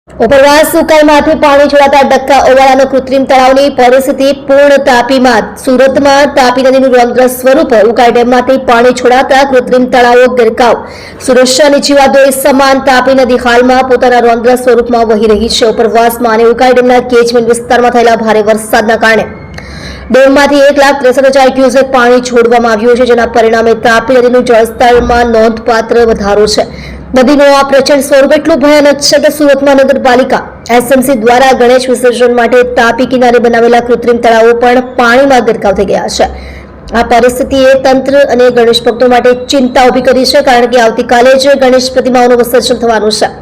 ઉપરવાસ ઉકાઈમાંથી પાણી છોડાતા ડક્કા ઓવાળાનો કૃત્રિમ તળાવની પરિસ્થિતિ પૂર્ણ તાપીમાં સુરતમાં તાપી નદીનું રૌદ્ર સ્વરૂપ ઉકાઈ ડેમમાંથી પાણી છોડાતા કૃત્રિમ તળાવો ગરકાવ સુરક્ષાની જીવાદોરી સમાન તાપી નદી હાલમાં પોતાના રૌદ્ર સ્વરૂપમાં વહી રહી છે। ઉપરવાસમાં અને ઉકાઈ ડેમના કેચમેન્ટ વિસ્તારમાં થયેલા ભારે વરસાદના કારણે ડેમમાંથી 1,63,000 ક્યુસેક પાણી છોડવામાં આવ્યું છે, જેના પરિણામે તાપી નદીનું જળસ્તરમાં નોંધપાત્ર વધારો છે। નદીનું આ પ્રચંડ સ્વરૂપ એટલું ભયાનક છે કે સુરતમાં નગરપાલિકા એસએમસી દ્વારા ગણેશ વિસર્જન માટે તાપી કિનારે બનાવેલા કૃત્રિમ તળાવો પણ પાણીમાં ગરકાવ થઈ ગયા છે। આ પરિસ્થિતિએ તંત્ર અને ગણેશ ભક્તો માટે ચિંતા ઊભી કરી છે, કારણ કે આવતીકાલે જ ગણેશ પ્રતિમાઓનું વિસર્જન થવાનું છે।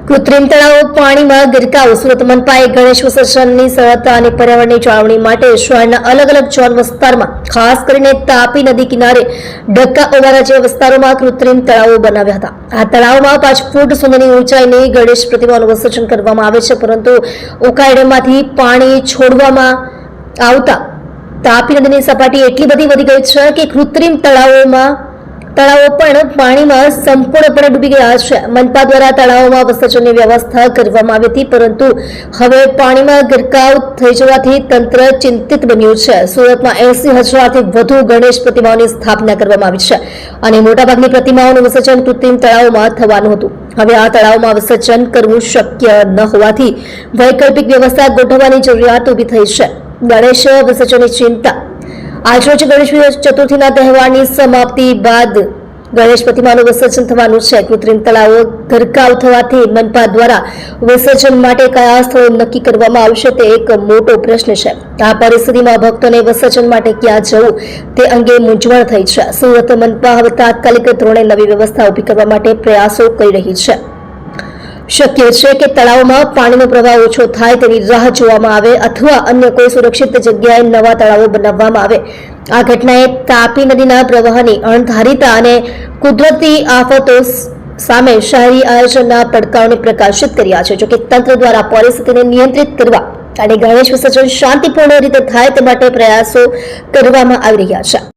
કૃત્રિમ તળાવો પાણીમાં ગરકાવ સુરત મનપાએ ગણેશ વિસર્જનની સરળતા અને પર્યાવરણની જાળવણી માટે શહેરના અલગ અલગ ઝોન વિસ્તારમાં ખાસ કરીને તાપી નદી કિનારે ડક્કા ઓવારા જેવા વિસ્તારોમાં કૃત્રિમ તળાવો બનાવ્યા હતા। આ તળાવમાં 5 ફૂટ સુધીની ઊંચાઈની ગણેશ પ્રતિમાનું વિસર્જન કરવામાં આવે છે, પરંતુ ઉકાઈ ડેમમાંથી પાણી છોડવામાં આવતા તાપી નદીની સપાટી એટલી બધી વધી ગઈ છે કે કૃત્રિમ તળાવો પણ પાણીમાં સંપૂર્ણપણે ડૂબી ગયા છે। મનપા દ્વારા તળાવોમાં વિસર્જનની વ્યવસ્થા કરવામાં આવી હતી, પરંતુ હવે પાણીમાં ગરકાવ થઈ જવાથી તંત્ર ચિંતિત બન્યું છે। સુરતમાં 80,000થી વધુ ગણેશ પ્રતિમાઓની સ્થાપના કરવામાં આવી છે અને મોટાભાગની પ્રતિમાઓનું વિસર્જન કૃત્રિમ તળાવોમાં થવાનું હતું। હવે આ તળાવમાં વિસર્જન કરવું શક્ય ન હોવાથી વૈકલ્પિક વ્યવસ્થા ગોઠવવાની જરૂરિયાત ઊભી થઈ છે। ગણેશ વિસર્જનની ચિંતા આજરોજ ગણેશ ચતુર્થીના તહેવારની સમાપ્તિ બાદ ગણેશ પ્રતિમાનું વિસર્જન થવાનું છે। કૃત્રિમ તળાવો ગરકાવ થવાથી મનપા દ્વારા વિસર્જન માટે કયા સ્થળો નક્કી કરવામાં આવશે તે એક મોટો પ્રશ્ન છે। આ પરિસ્થિતિમાં ભક્તોને વિસર્જન માટે ક્યાં જવું તે અંગે મૂંઝવણ થઈ છે। સુરત મનપા હવે તાત્કાલિક ધોરણે નવી વ્યવસ્થા ઊભી કરવા માટે પ્રયાસો કરી રહી છે। શક્ય છે કે તળાવમાં પાણીનો પ્રવાહ ઓછો થાય તેની રાહ જોવામાં આવે અથવા અન્ય કોઈ સુરક્ષિત જગ્યાએ નવા તળાવો બનાવવામાં આવે। આ ઘટનાએ તાપી નદીના પ્રવાહની અણધારીતા અને કુદરતી આફતો સામે શહેરી આયોજનના પડકારોને પ્રકાશિત કર્યા છે। જોકે તંત્ર દ્વારા પરિસ્થિતિને નિયંત્રિત કરવા અને ગણેશ વિસર્જન શાંતિપૂર્ણ રીતે થાય તે માટે પ્રયાસો કરવામાં આવી રહ્યા છે।